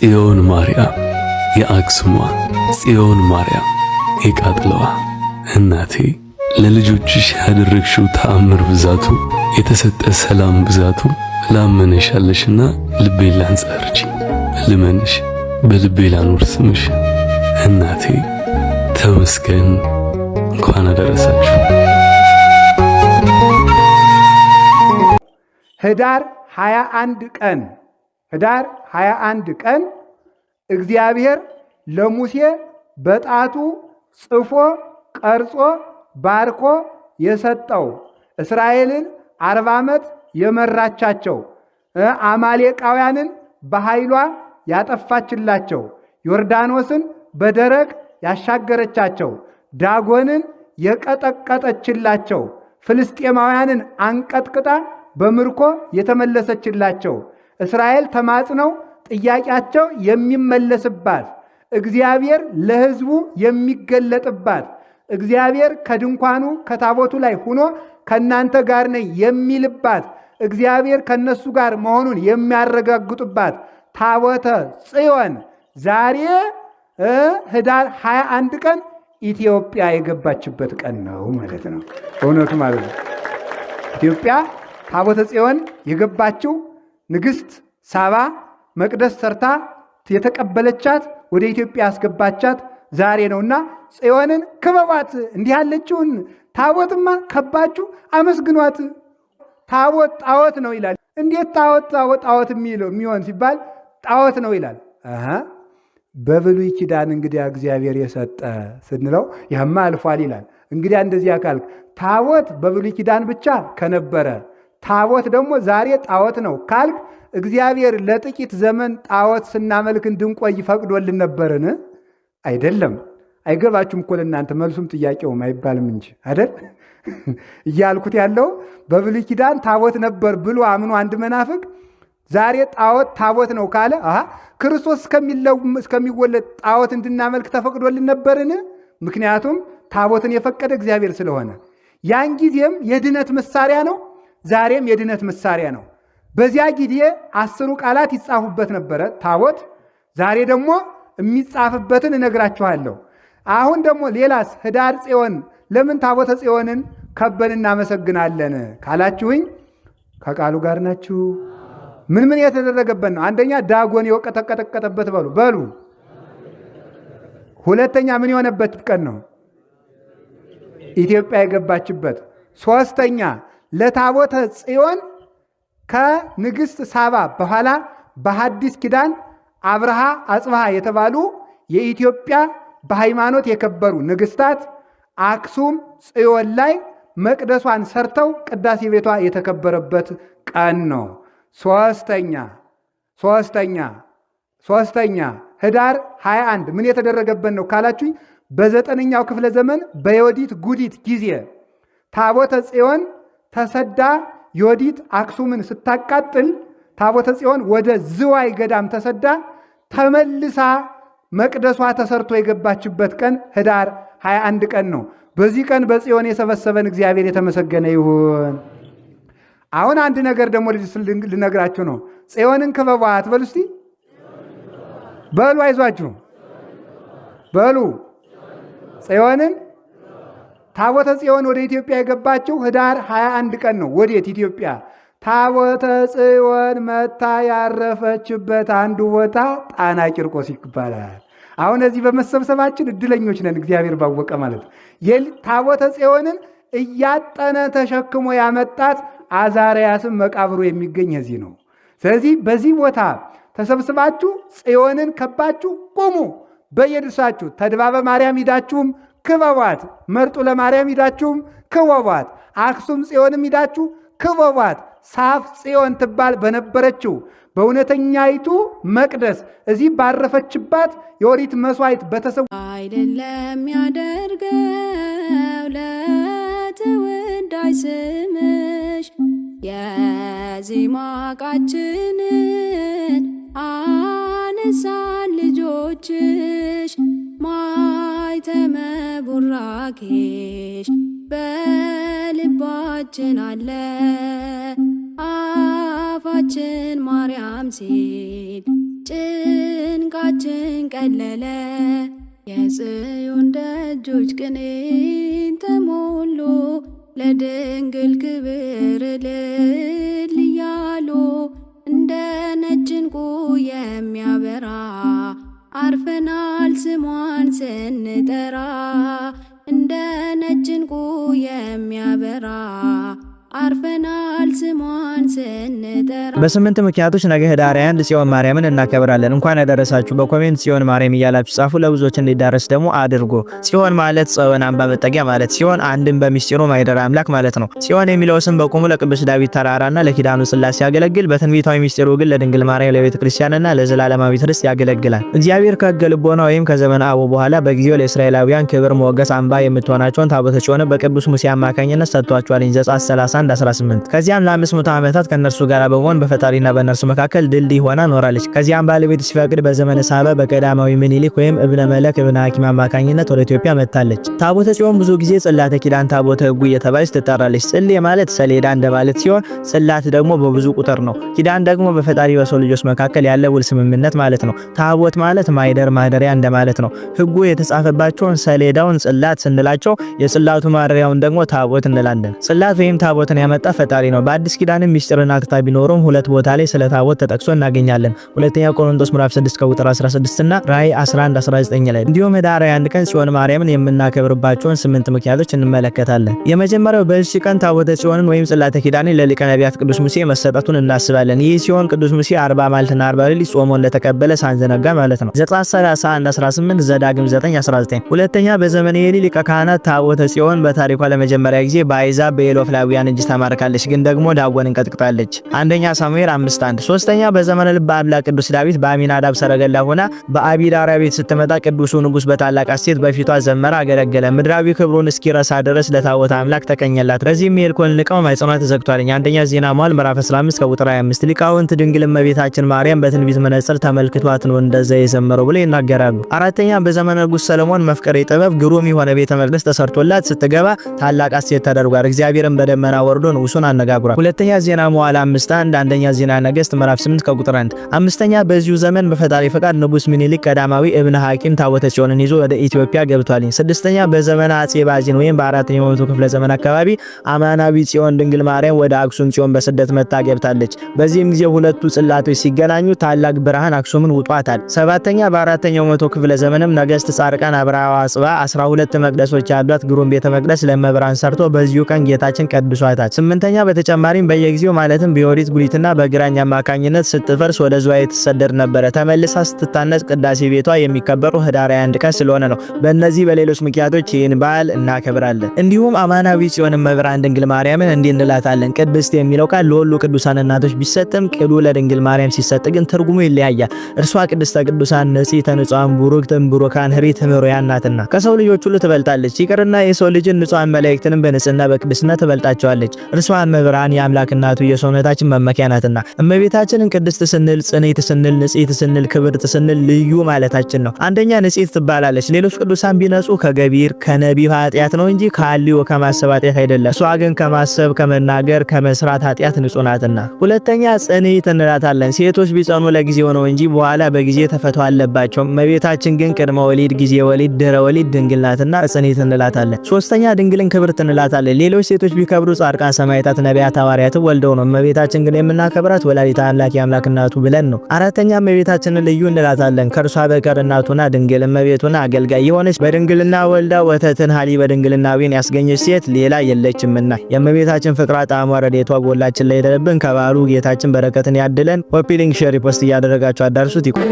ጽዮን ማርያም የአክሱሟ ጽዮን ማርያም የቃጥለዋ እናቴ ለልጆችሽ ያደረግሽው ተአምር ብዛቱ የተሰጠ ሰላም ብዛቱ ላመነሻለሽና ልቤን ላንጸርጂ ልመንሽ በልቤ ላኑር ስምሽ እናቴ ተመስገን። እንኳን አደረሳችሁ። ህዳር 21 ቀን እግዚአብሔር ለሙሴ በጣቱ ጽፎ ቀርጾ ባርኮ የሰጠው እስራኤልን 40 ዓመት የመራቻቸው አማሌቃውያንን በኃይሏ ያጠፋችላቸው ዮርዳኖስን በደረቅ ያሻገረቻቸው ዳጎንን የቀጠቀጠችላቸው ፍልስጤማውያንን አንቀጥቅጣ በምርኮ የተመለሰችላቸው እስራኤል ተማጽነው ጥያቄያቸው የሚመለስባት እግዚአብሔር ለሕዝቡ የሚገለጥባት እግዚአብሔር ከድንኳኑ ከታቦቱ ላይ ሆኖ ከናንተ ጋር ነኝ የሚልባት እግዚአብሔር ከነሱ ጋር መሆኑን የሚያረጋግጡባት ታቦተ ጽዮን ዛሬ ህዳር 21 ቀን ኢትዮጵያ የገባችበት ቀን ነው ማለት ነው። እውነቱ ማለት ነው። ኢትዮጵያ ታቦተ ጽዮን የገባችው ንግሥት ሳባ መቅደስ ሰርታ የተቀበለቻት ወደ ኢትዮጵያ ያስገባቻት ዛሬ ነውና ጽዮንን ክበቧት። እንዲህ ያለችውን ታቦትማ ከባችሁ አመስግኗት። ታቦት ጣዖት ነው ይላል። እንዴት ጣዖት የሚሆን ሲባል ጣዖት ነው ይላል። በብሉይ ኪዳን እንግዲያ እግዚአብሔር የሰጠ ስንለው ያማ አልፏል ይላል። እንግዲያ እንደዚህ አካል ታቦት በብሉይ ኪዳን ብቻ ከነበረ ታቦት ደግሞ ዛሬ ጣዖት ነው ካልክ እግዚአብሔር ለጥቂት ዘመን ጣዖት ስናመልክ እንድንቆይ ፈቅዶልን ነበርን? አይደለም። አይገባችሁም እኮ ለእናንተ መልሱም ጥያቄውም አይባልም እንጂ አይደል እያልኩት ያለው በብሉይ ኪዳን ታቦት ነበር ብሎ አምኖ አንድ መናፍቅ ዛሬ ጣዖት ታቦት ነው ካለ ክርስቶስ እስከሚወለድ ጣዖት እንድናመልክ ተፈቅዶልን ነበርን? ምክንያቱም ታቦትን የፈቀደ እግዚአብሔር ስለሆነ ያን ጊዜም የድነት መሳሪያ ነው፣ ዛሬም የድነት መሳሪያ ነው። በዚያ ጊዜ 10 ቃላት ይጻፉበት ነበረ ታቦት። ዛሬ ደግሞ የሚጻፍበትን እነግራችኋለሁ። አሁን ደግሞ ሌላስ ህዳር ጽዮን ለምን ታቦተ ጽዮንን ከበን እናመሰግናለን ካላችሁኝ ከቃሉ ጋር ናችሁ። ምን የተደረገበት ነው? አንደኛ ዳጎን የወቀጠቀጠበት በሉ። ሁለተኛ ምን የሆነበት ቀን ነው? ኢትዮጵያ የገባችበት። ሶስተኛ ለታቦተ ጽዮን ከንግሥት ሳባ በኋላ በሐዲስ ኪዳን አብርሃ አጽብሃ የተባሉ የኢትዮጵያ በሃይማኖት የከበሩ ንግሥታት አክሱም ጽዮን ላይ መቅደሷን ሰርተው ቅዳሴ ቤቷ የተከበረበት ቀን ነው። ሶስተኛ ህዳር 21 ምን የተደረገበት ነው ካላችሁኝ በ9ኛው ክፍለ ዘመን በዮዲት ጉዲት ጊዜ ታቦተ ጽዮን ተሰዳ ዮዲት አክሱምን ስታቃጥል ታቦተ ጽዮን ወደ ዝዋይ ገዳም ተሰዳ ተመልሳ መቅደሷ ተሰርቶ የገባችበት ቀን ህዳር 21 ቀን ነው። በዚህ ቀን በጽዮን የሰበሰበን እግዚአብሔር የተመሰገነ ይሁን። አሁን አንድ ነገር ደግሞ ልነግራችሁ ነው። ጽዮንን ክበቧት በሉ እስቲ በሉ፣ አይዟችሁ በሉ። ጽዮንን ታቦተ ጽዮን ወደ ኢትዮጵያ የገባችው ህዳር 21 ቀን ነው። ወዴት? ኢትዮጵያ። ታቦተ ጽዮን መታ ያረፈችበት አንዱ ቦታ ጣና ቂርቆስ ይባላል። አሁን እዚህ በመሰብሰባችን እድለኞች ነን፣ እግዚአብሔር ባወቀ ማለት ነው። ታቦተ ጽዮንን እያጠነ ተሸክሞ ያመጣት አዛርያስም መቃብሩ የሚገኝ እዚህ ነው። ስለዚህ በዚህ ቦታ ተሰብስባችሁ ጽዮንን ከባችሁ ቁሙ። በየድርሳችሁ ተድባበ ማርያም ሂዳችሁም ክበቧት፣ መርጡ ለማርያም ሂዳችሁም ክበቧት፣ አክሱም ጽዮንም ሂዳችሁ ክበቧት። ሳፍ ጽዮን ትባል በነበረችው በእውነተኛይቱ መቅደስ እዚህ ባረፈችባት የኦሪት መስዋዕት በተሰው አይደለም ያደርገው ለተወዳጅ ስምሽ የዜማ ቃችንን አነሳን ልጆችሽ ማይተመ ቡራኬሽ በልባችን አለ አፋችን ማርያም ሲል ጭንቃችን ቀለለ። የጽዮን ደጆች ቅኔን ተሞሉ። ለድንግል ክብር እልል እያሉ እንደ ነጭ ዕንቁ የሚያበራ አርፈናል ስሟን ስንጠራ። እንደ ነጭ ዕንቁ የሚያበራ አርፈናል ስሟን ስንጠራ። በስምንት ምክንያቶች ነገ ህዳር 21 ጽዮን ማርያምን እናከብራለን። እንኳን ያደረሳችሁ። በኮሜንት ጽዮን ማርያም እያላችሁ ጻፉ። ለብዙዎች እንዲዳረስ ደግሞ አድርጎ። ጽዮን ማለት ጽዮን አምባ መጠጊያ ማለት ሲሆን አንድም በሚስጢሩ ማይደር አምላክ ማለት ነው። ጽዮን የሚለው ስም በቁሙ ለቅዱስ ዳዊት ተራራና ለኪዳኑ ሥላሴ ያገለግል፣ በትንቢታዊ ሚስጢሩ ግን ለድንግል ማርያም ለቤተ ክርስቲያንና ለዘላለማዊት ርስት ያገለግላል። እግዚአብሔር ከሕገ ልቦና ወይም ከዘመነ አቡ በኋላ በጊዜው ለእስራኤላውያን ክብር ሞገስ አምባ የምትሆናቸውን ታቦተ ጽዮን በቅዱስ ሙሴ አማካኝነት ሰጥቷቸዋል። ዘጸአት 31:18 ከዚያም ለ500 ዓመታት ከነርሱ ጋር በመሆን በፈጣሪና በነርሱ መካከል ድልድይ ሆና ኖራለች። ከዚያም ባለቤት ሲፈቅድ በዘመነ ሳባ በቀዳማዊ ምኒልክ ወይም እብነ መለክ እብነ ሐኪም አማካኝነት ወደ ኢትዮጵያ መጥታለች። ታቦተ ጽዮን ብዙ ጊዜ ጽላተ ኪዳን፣ ታቦተ ሕጉ እየተባለች ትጠራለች። ጽሌ ማለት ሰሌዳ እንደማለት ሲሆን ጽላት ደግሞ በብዙ ቁጥር ነው። ኪዳን ደግሞ በፈጣሪ በሰው ልጆች መካከል ያለ ውል ስምምነት ማለት ነው። ታቦት ማለት ማይደር ማደሪያ እንደማለት ነው። ሕጉ የተጻፈባቸውን ሰሌዳውን ጽላት ስንላቸው የጽላቱ ማደሪያውን ደግሞ ታቦት እንላለን። ጽላት ወይም ታቦትን ያመጣ ፈጣሪ ነው። በአዲስ ኪዳንም ሚስጥርና ክታብ ቢኖሩም ሁለት ቦታ ላይ ስለ ታቦት ተጠቅሶ እናገኛለን። ሁለተኛ ቆሮንቶስ ምዕራፍ 6 ከቁጥር 16 እና ራእይ 11:19 ላይ። እንዲሁም ህዳር 21 ቀን ጽዮን ማርያምን የምናከብርባቸውን 8 ምክንያቶች እንመለከታለን። የመጀመሪያው በዚህ ቀን ታቦተ ጽዮንን ወይም ጽላተ ኪዳንን ለሊቀ ነቢያት ቅዱስ ሙሴ መሰጠቱን እናስባለን። ይህ ሲሆን ቅዱስ ሙሴ 40 መዓልትና 40 ሌሊት ጾሞ እንደተቀበለ ሳንዘነጋ ማለት ነው። ዘጸአት 31:18 ዘዳግም 9:19። ሁለተኛ በዘመነ ኤሊ ሊቀ ካህናት ታቦተ ጽዮን በታሪኳ ለመጀመሪያ ጊዜ በአይዛብ በኤሎፍላውያን እጅ ተማርካለች፣ ግን ደግሞ ዳጎንን ቀጥቅጣለች። አንደኛ ሳሙኤል 5:1። ሶስተኛ በዘመነ ልበ አምላክ ቅዱስ ዳዊት በአሚናዳብ ሰረገላ ሆና በአቢዳራ ቤት ስትመጣ ቅዱሱ ንጉስ በታላቅ ሐሴት በፊቷ ዘመረ፣ አገለገለ። ምድራዊ ክብሩን እስኪረሳ ድረስ ለታቦተ አምላክ ተቀኘላት። ለዚህም ሜልኮል ንቀው ማይጸኗ ተዘግቷል። አንደኛ ዜና መዋዕል ምዕራፍ 15 ከቁጥር 25። ሊቃውንት ድንግል እመቤታችን ማርያም በትንቢት መነጽር ተመልክቷት ነው እንደዛ የዘመረው ብለው ይናገራሉ። አራተኛ በዘመነ ንጉስ ሰለሞን መፍቀሬ ጥበብ ግሩም የሆነ ቤተ መቅደስ ተሰርቶላት ስትገባ ታላቅ ሐሴት ተደርጓል። እግዚአብሔርን በደመና ወርዶ ንጉሱን አነጋግሯል። ሁለተኛ ዜና መዋዕል 5:1፣ አንደኛ ዜና ነገሥት ምዕራፍ 8 ከቁጥር 1። አምስተኛ በዚሁ ዘመን በፈጣሪ ፈቃድ ንጉስ ምኒልክ ቀዳማዊ እብነ ሐኪም ታቦተ ጽዮንን ይዞ ወደ ኢትዮጵያ ገብቷል። ስድስተኛ በዘመነ አጼ ባዚን ወይም በ4ኛው መቶ ክፍለ ዘመን አካባቢ አማናዊ ጽዮን ድንግል ማርያም ወደ አክሱም ጽዮን በስደት መጣ ገብታለች። በዚህም ጊዜ ሁለቱ ጽላቶች ሲገናኙ ታላቅ ብርሃን አክሱምን ውጧታል። ሰባተኛ በ4ኛው መቶ ክፍለ ዘመንም ነገሥት ጻድቃን አብርሃ ወአጽብሃ 12 መቅደሶች ያሏት ግሩም ቤተ መቅደስ ለመብራን ሰርቶ በዚሁ ቀን ጌታችን ቀድሷታል። ስምንተኛ በተጨማሪም በየጊዜው ማለትም በዮዲት ጉዲትና በግራኝ አማካኝነት ስትፈርስ ወደ ዝዋይ ትሰደድ ነበረ። ተመልሳ ስትታነጽ ቅዳሴ ቤቷ የሚከበሩ ህዳር 21 ቀን ስለሆነ ነው። በእነዚህ በሌሎች ምክንያቶች ይህን በዓል እናከብራለን። እንዲሁም አማናዊ ጽዮን መብራን ድንግል ማርያምን እንዲህ እንላታለን። ቅድስት የሚለው ቃል ለሁሉ ቅዱሳን እናቶች ቢሰጥም ቅዱ ለድንግል ማርያም ሲሰጥ ግን ትርጉሙ ይለያያል። እርሷ ቅድስተ ቅዱሳን ንጽሕተ ንጹሐን ቡሩክት እምቡሩካን ኅሪት እምሩያን ናትና ከሰው ልጆች ሁሉ ትበልጣለች። ይቅርና የሰው ልጅን ንጹሐን መላእክትንም በንጽህና በቅድስና ትበልጣቸዋለች። እርሷ መብራን የአምላክ እናቱ የሰውነታችን መመኪያ ናትና እመቤታችንን ቅድስት ስንል፣ ጽኔት ስንል፣ ንጽሕት ስንል፣ ክብርት ስንል ልዩ ማለታችን ነው። አንደኛ ንጽሕት ትባላለች። ሌሎች ቅዱሳን ቢነጹ ከገቢር ከነቢብ ኃጢአት ነው እንጂ ከሐልዮ ከማሰብ ኃጢአት አይደለም። እሷ ግን ከማሰብ ከመናገር ከመስራት ኃጢአት ንጹሕ ናትና። ሁለተኛ ጽኔት እንላታለን። ሴቶች ቢጸኑ ለጊዜው ነው እንጂ በኋላ በጊዜ ተፈተው አለባቸው። እመቤታችን ግን ቅድመ ወሊድ፣ ጊዜ ወሊድ፣ ድህረ ወሊድ ድንግል ናትና ጽኔት እንላታለን። ሶስተኛ ድንግልን ክብርት እንላታለን። ሌሎች ሴቶች ቢከብሩ ጻድቃን፣ ሰማዕታት፣ ነቢያት፣ ሐዋርያትን ወልደው ነው። እመቤታችን ግን የምናከብራት ወላዲተ አምላክ የአምላክ እናቱ ብለን ነው። አራተኛ እመቤታችንን ልዩ እንላታለን። ከእርሷ በቀር እናቱና ድንግል እመቤቱና አገልጋይ የሆነች በድንግልና ወልዳ ወተትን ሀሊ በድንግልናዊን ያስገኘች ሴት ሌላ የለችምና የእመቤታችን ፍቅሯ ጣዕሟ ረድኤቷ በሁላችን ላይ ይደረብን። ከበዓሉ ጌታችን በረከትን ያድለን። ኮፒ ሊንክ ሼር ፖስት እያደረጋችሁ አዳርሱት። ይቆይ